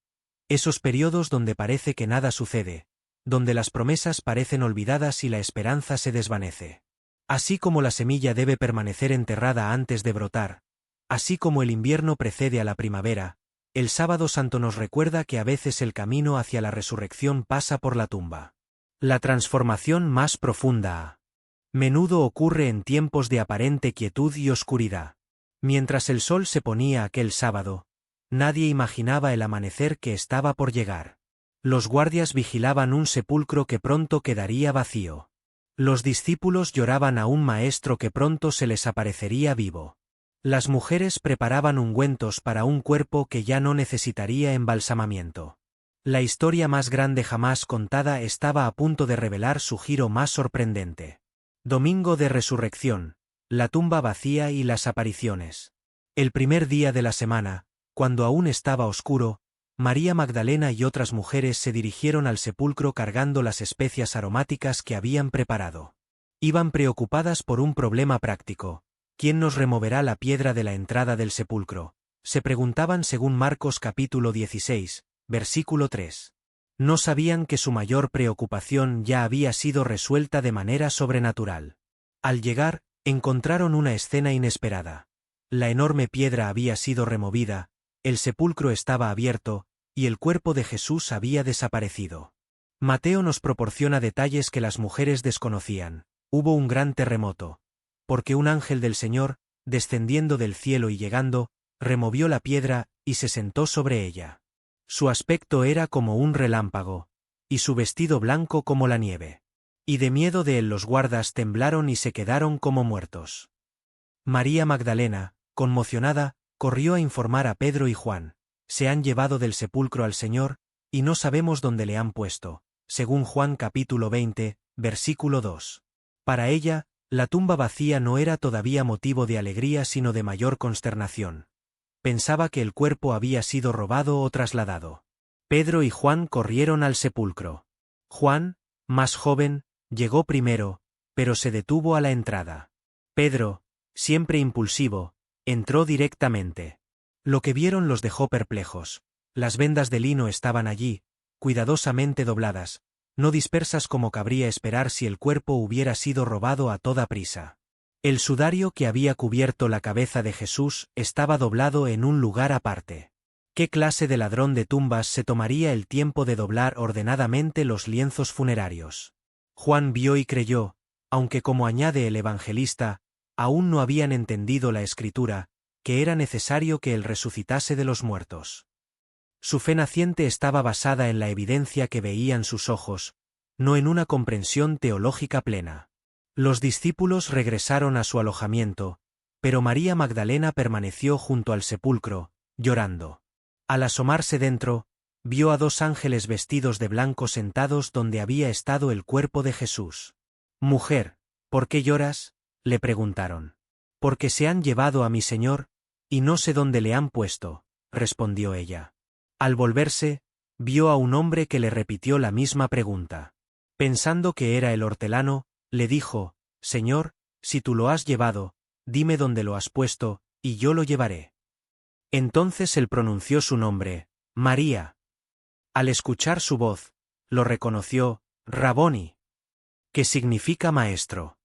Esos periodos donde parece que nada sucede, donde las promesas parecen olvidadas y la esperanza se desvanece. Así como la semilla debe permanecer enterrada antes de brotar, así como el invierno precede a la primavera, el Sábado Santo nos recuerda que a veces el camino hacia la resurrección pasa por la tumba. La transformación más profunda a menudo ocurre en tiempos de aparente quietud y oscuridad. Mientras el sol se ponía aquel sábado, nadie imaginaba el amanecer que estaba por llegar. Los guardias vigilaban un sepulcro que pronto quedaría vacío. Los discípulos lloraban a un maestro que pronto se les aparecería vivo. Las mujeres preparaban ungüentos para un cuerpo que ya no necesitaría embalsamamiento. La historia más grande jamás contada estaba a punto de revelar su giro más sorprendente. Domingo de Resurrección, la tumba vacía y las apariciones. El primer día de la semana, cuando aún estaba oscuro, María Magdalena y otras mujeres se dirigieron al sepulcro cargando las especias aromáticas que habían preparado. Iban preocupadas por un problema práctico. ¿Quién nos removerá la piedra de la entrada del sepulcro?, se preguntaban según Marcos capítulo 16, versículo 3. No sabían que su mayor preocupación ya había sido resuelta de manera sobrenatural. Al llegar, encontraron una escena inesperada. La enorme piedra había sido removida, el sepulcro estaba abierto, y el cuerpo de Jesús había desaparecido. Mateo nos proporciona detalles que las mujeres desconocían. Hubo un gran terremoto, porque un ángel del Señor, descendiendo del cielo y llegando, removió la piedra, y se sentó sobre ella. Su aspecto era como un relámpago, y su vestido blanco como la nieve. Y de miedo de él los guardas temblaron y se quedaron como muertos. María Magdalena, conmocionada, corrió a informar a Pedro y Juan: se han llevado del sepulcro al Señor, y no sabemos dónde le han puesto, según Juan capítulo 20, versículo 2. Para ella, la tumba vacía no era todavía motivo de alegría sino de mayor consternación. Pensaba que el cuerpo había sido robado o trasladado. Pedro y Juan corrieron al sepulcro. Juan, más joven, llegó primero, pero se detuvo a la entrada. Pedro, siempre impulsivo, entró directamente. Lo que vieron los dejó perplejos. Las vendas de lino estaban allí, cuidadosamente dobladas, no dispersas como cabría esperar si el cuerpo hubiera sido robado a toda prisa. El sudario que había cubierto la cabeza de Jesús estaba doblado en un lugar aparte. ¿Qué clase de ladrón de tumbas se tomaría el tiempo de doblar ordenadamente los lienzos funerarios? Juan vio y creyó, aunque como añade el evangelista, aún no habían entendido la Escritura, que era necesario que él resucitase de los muertos. Su fe naciente estaba basada en la evidencia que veían sus ojos, no en una comprensión teológica plena. Los discípulos regresaron a su alojamiento, pero María Magdalena permaneció junto al sepulcro, llorando. Al asomarse dentro, vio a 2 ángeles vestidos de blanco sentados donde había estado el cuerpo de Jesús. «Mujer, ¿por qué lloras?», le preguntaron. «Porque se han llevado a mi Señor, y no sé dónde le han puesto», respondió ella. Al volverse, vio a un hombre que le repitió la misma pregunta. Pensando que era el hortelano, le dijo: «Señor, si tú lo has llevado, dime dónde lo has puesto, y yo lo llevaré». Entonces él pronunció su nombre, María. Al escuchar su voz, lo reconoció, Raboni, que significa maestro.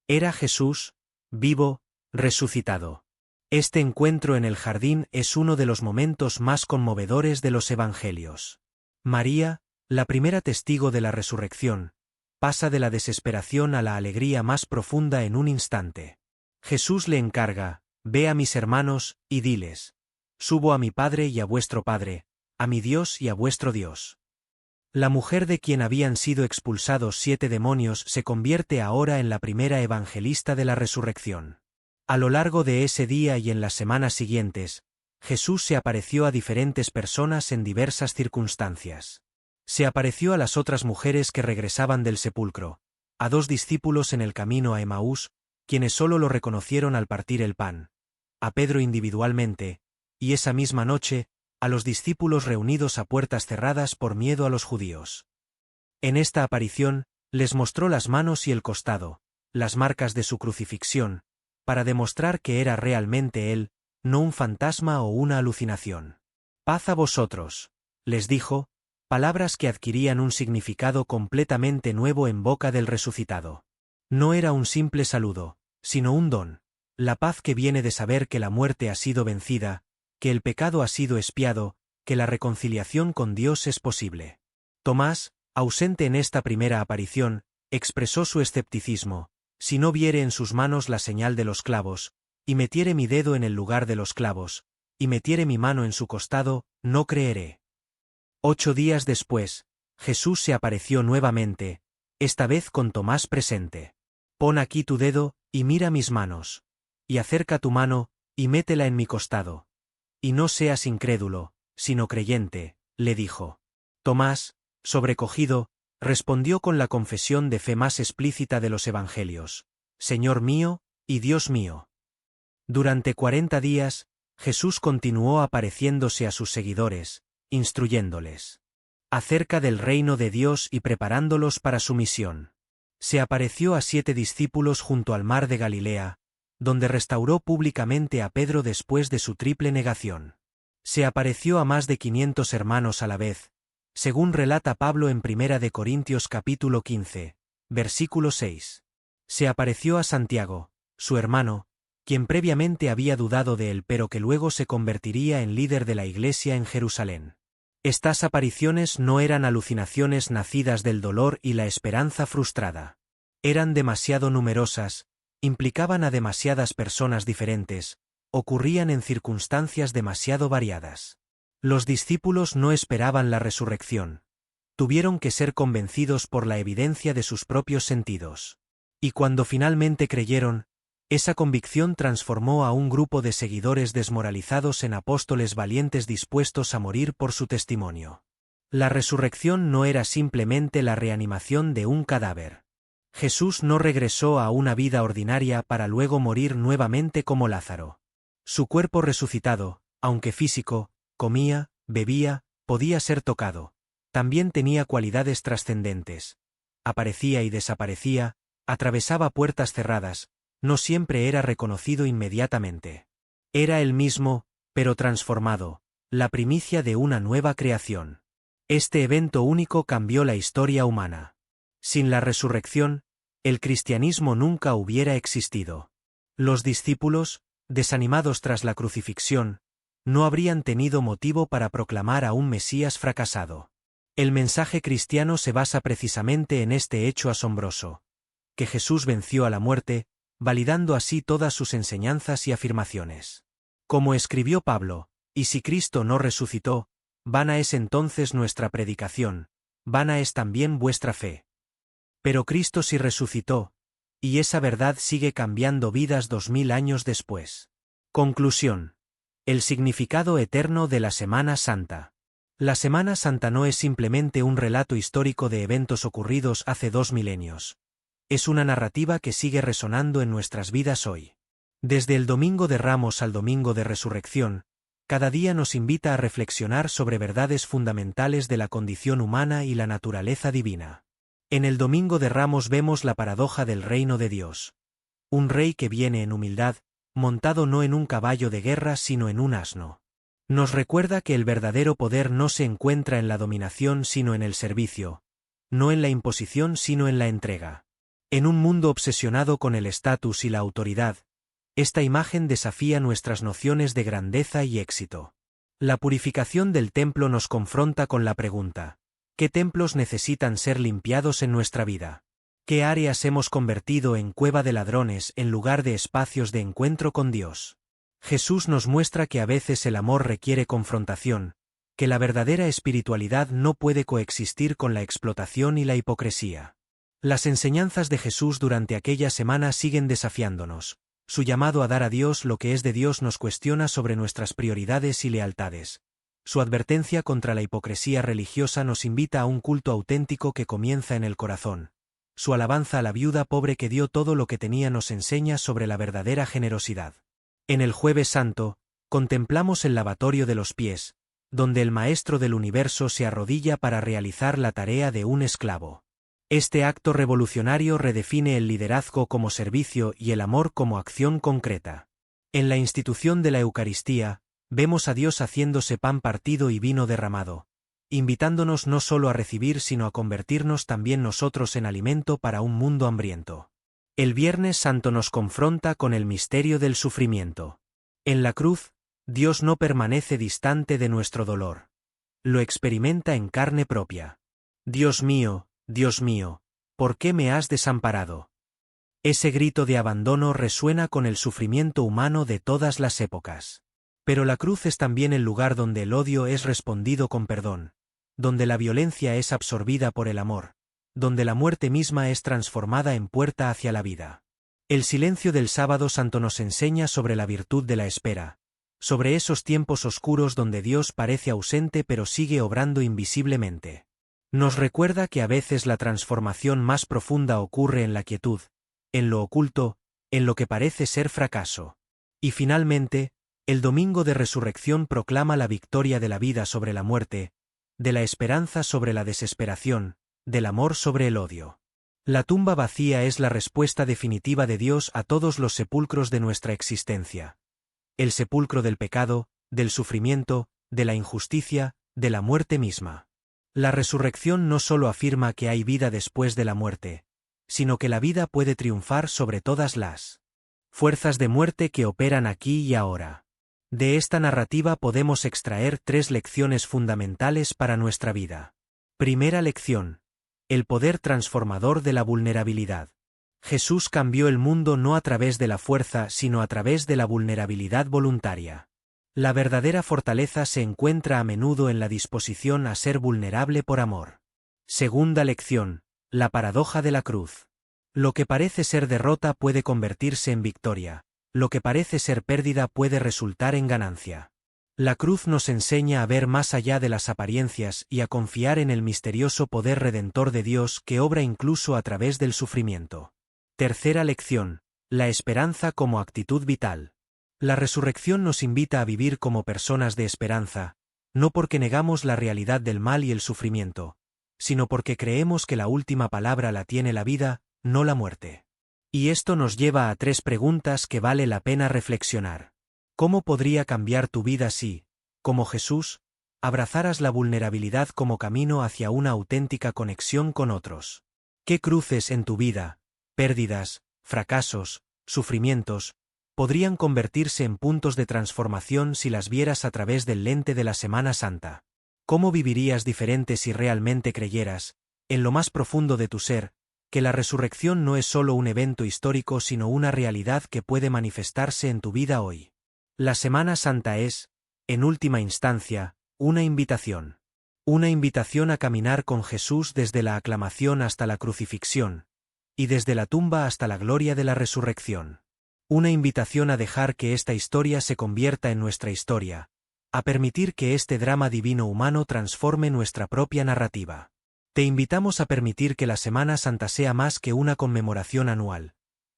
Era Jesús, vivo, resucitado. Este encuentro en el jardín es uno de los momentos más conmovedores de los evangelios. María, la primera testigo de la resurrección, pasa de la desesperación a la alegría más profunda en un instante. Jesús le encarga: «Ve a mis hermanos, y diles: subo a mi Padre y a vuestro Padre, a mi Dios y a vuestro Dios». La mujer de quien habían sido expulsados 7 demonios se convierte ahora en la primera evangelista de la resurrección. A lo largo de ese día y en las semanas siguientes, Jesús se apareció a diferentes personas en diversas circunstancias. Se apareció a las otras mujeres que regresaban del sepulcro, a 2 discípulos en el camino a Emaús, quienes solo lo reconocieron al partir el pan, a Pedro individualmente, y esa misma noche, a los discípulos reunidos a puertas cerradas por miedo a los judíos. En esta aparición, les mostró las manos y el costado, las marcas de su crucifixión, para demostrar que era realmente él, no un fantasma o una alucinación. «Paz a vosotros», les dijo, palabras que adquirían un significado completamente nuevo en boca del resucitado. No era un simple saludo, sino un don, la paz que viene de saber que la muerte ha sido vencida, que el pecado ha sido expiado, que la reconciliación con Dios es posible. Tomás, ausente en esta primera aparición, expresó su escepticismo: «Si no viere en sus manos la señal de los clavos, y metiere mi dedo en el lugar de los clavos, y metiere mi mano en su costado, no creeré». 8 días después, Jesús se apareció nuevamente, esta vez con Tomás presente. «Pon aquí tu dedo, y mira mis manos. Y acerca tu mano, y métela en mi costado. Y no seas incrédulo, sino creyente», le dijo. Tomás, sobrecogido, respondió con la confesión de fe más explícita de los evangelios: «Señor mío, y Dios mío». Durante 40 días, Jesús continuó apareciéndose a sus seguidores, instruyéndoles acerca del reino de Dios y preparándolos para su misión. Se apareció a 7 discípulos junto al mar de Galilea, donde restauró públicamente a Pedro después de su triple negación. Se apareció a más de 500 hermanos a la vez, según relata Pablo en 1 Corintios capítulo 15, versículo 6. Se apareció a Santiago, su hermano, quien previamente había dudado de él pero que luego se convertiría en líder de la Iglesia en Jerusalén. Estas apariciones no eran alucinaciones nacidas del dolor y la esperanza frustrada. Eran demasiado numerosas, implicaban a demasiadas personas diferentes, ocurrían en circunstancias demasiado variadas. Los discípulos no esperaban la resurrección. Tuvieron que ser convencidos por la evidencia de sus propios sentidos. Y cuando finalmente creyeron, esa convicción transformó a un grupo de seguidores desmoralizados en apóstoles valientes dispuestos a morir por su testimonio. La resurrección no era simplemente la reanimación de un cadáver. Jesús no regresó a una vida ordinaria para luego morir nuevamente como Lázaro. Su cuerpo resucitado, aunque físico, comía, bebía, podía ser tocado. También tenía cualidades trascendentes. Aparecía y desaparecía, atravesaba puertas cerradas, no siempre era reconocido inmediatamente. Era el mismo, pero transformado, la primicia de una nueva creación. Este evento único cambió la historia humana. Sin la resurrección, el cristianismo nunca hubiera existido. Los discípulos, desanimados tras la crucifixión, no habrían tenido motivo para proclamar a un Mesías fracasado. El mensaje cristiano se basa precisamente en este hecho asombroso, que Jesús venció a la muerte, validando así todas sus enseñanzas y afirmaciones. Como escribió Pablo, y si Cristo no resucitó, vana es entonces nuestra predicación, vana es también vuestra fe. Pero Cristo sí resucitó, y esa verdad sigue cambiando vidas 2000 años después. Conclusión. El significado eterno de la Semana Santa. La Semana Santa no es simplemente un relato histórico de eventos ocurridos hace 2 milenios. Es una narrativa que sigue resonando en nuestras vidas hoy. Desde el Domingo de Ramos al Domingo de Resurrección, cada día nos invita a reflexionar sobre verdades fundamentales de la condición humana y la naturaleza divina. En el Domingo de Ramos vemos la paradoja del reino de Dios. Un rey que viene en humildad, montado no en un caballo de guerra sino en un asno. Nos recuerda que el verdadero poder no se encuentra en la dominación sino en el servicio, no en la imposición sino en la entrega. En un mundo obsesionado con el estatus y la autoridad, esta imagen desafía nuestras nociones de grandeza y éxito. La purificación del templo nos confronta con la pregunta: ¿qué templos necesitan ser limpiados en nuestra vida? ¿Qué áreas hemos convertido en cueva de ladrones en lugar de espacios de encuentro con Dios? Jesús nos muestra que a veces el amor requiere confrontación, que la verdadera espiritualidad no puede coexistir con la explotación y la hipocresía. Las enseñanzas de Jesús durante aquella semana siguen desafiándonos. Su llamado a dar a Dios lo que es de Dios nos cuestiona sobre nuestras prioridades y lealtades. Su advertencia contra la hipocresía religiosa nos invita a un culto auténtico que comienza en el corazón. Su alabanza a la viuda pobre que dio todo lo que tenía nos enseña sobre la verdadera generosidad. En el Jueves Santo, contemplamos el lavatorio de los pies, donde el Maestro del Universo se arrodilla para realizar la tarea de un esclavo. Este acto revolucionario redefine el liderazgo como servicio y el amor como acción concreta. En la institución de la Eucaristía, vemos a Dios haciéndose pan partido y vino derramado, invitándonos no solo a recibir sino a convertirnos también nosotros en alimento para un mundo hambriento. El Viernes Santo nos confronta con el misterio del sufrimiento. En la cruz, Dios no permanece distante de nuestro dolor. Lo experimenta en carne propia. Dios mío, ¿por qué me has desamparado? Ese grito de abandono resuena con el sufrimiento humano de todas las épocas. Pero la cruz es también el lugar donde el odio es respondido con perdón, donde la violencia es absorbida por el amor, donde la muerte misma es transformada en puerta hacia la vida. El silencio del Sábado Santo nos enseña sobre la virtud de la espera, sobre esos tiempos oscuros donde Dios parece ausente pero sigue obrando invisiblemente. Nos recuerda que a veces la transformación más profunda ocurre en la quietud, en lo oculto, en lo que parece ser fracaso. Y finalmente, el Domingo de Resurrección proclama la victoria de la vida sobre la muerte, de la esperanza sobre la desesperación, del amor sobre el odio. La tumba vacía es la respuesta definitiva de Dios a todos los sepulcros de nuestra existencia. El sepulcro del pecado, del sufrimiento, de la injusticia, de la muerte misma. La resurrección no solo afirma que hay vida después de la muerte, sino que la vida puede triunfar sobre todas las fuerzas de muerte que operan aquí y ahora. De esta narrativa podemos extraer 3 lecciones fundamentales para nuestra vida. Primera lección: el poder transformador de la vulnerabilidad. Jesús cambió el mundo no a través de la fuerza sino a través de la vulnerabilidad voluntaria. La verdadera fortaleza se encuentra a menudo en la disposición a ser vulnerable por amor. Segunda lección: la paradoja de la cruz. Lo que parece ser derrota puede convertirse en victoria, lo que parece ser pérdida puede resultar en ganancia. La cruz nos enseña a ver más allá de las apariencias y a confiar en el misterioso poder redentor de Dios que obra incluso a través del sufrimiento. Tercera lección: la esperanza como actitud vital. La resurrección nos invita a vivir como personas de esperanza, no porque negamos la realidad del mal y el sufrimiento, sino porque creemos que la última palabra la tiene la vida, no la muerte. Y esto nos lleva a 3 preguntas que vale la pena reflexionar. ¿Cómo podría cambiar tu vida si, como Jesús, abrazaras la vulnerabilidad como camino hacia una auténtica conexión con otros? ¿Qué cruces en tu vida, pérdidas, fracasos, sufrimientos, podrían convertirse en puntos de transformación si las vieras a través del lente de la Semana Santa? ¿Cómo vivirías diferente si realmente creyeras, en lo más profundo de tu ser, que la resurrección no es solo un evento histórico sino una realidad que puede manifestarse en tu vida hoy? La Semana Santa es, en última instancia, una invitación. Una invitación a caminar con Jesús desde la aclamación hasta la crucifixión, y desde la tumba hasta la gloria de la resurrección. Una invitación a dejar que esta historia se convierta en nuestra historia, a permitir que este drama divino humano transforme nuestra propia narrativa. Te invitamos a permitir que la Semana Santa sea más que una conmemoración anual,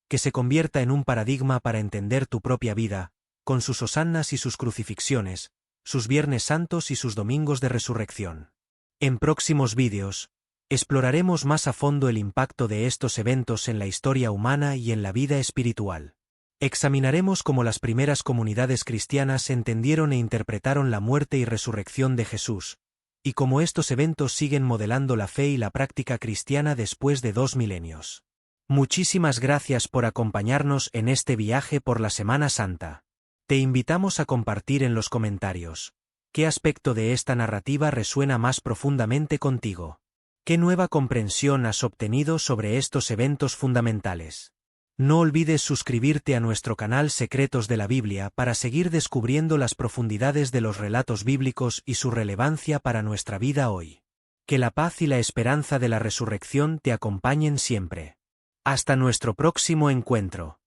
que se convierta en un paradigma para entender tu propia vida, con sus hosannas y sus crucifixiones, sus Viernes Santos y sus Domingos de Resurrección. En próximos vídeos, exploraremos más a fondo el impacto de estos eventos en la historia humana y en la vida espiritual. Examinaremos cómo las primeras comunidades cristianas entendieron e interpretaron la muerte y resurrección de Jesús, y cómo estos eventos siguen modelando la fe y la práctica cristiana después de 2 milenios. Muchísimas gracias por acompañarnos en este viaje por la Semana Santa. Te invitamos a compartir en los comentarios qué aspecto de esta narrativa resuena más profundamente contigo. ¿Qué nueva comprensión has obtenido sobre estos eventos fundamentales? No olvides suscribirte a nuestro canal Secretos de la Biblia para seguir descubriendo las profundidades de los relatos bíblicos y su relevancia para nuestra vida hoy. Que la paz y la esperanza de la resurrección te acompañen siempre. Hasta nuestro próximo encuentro.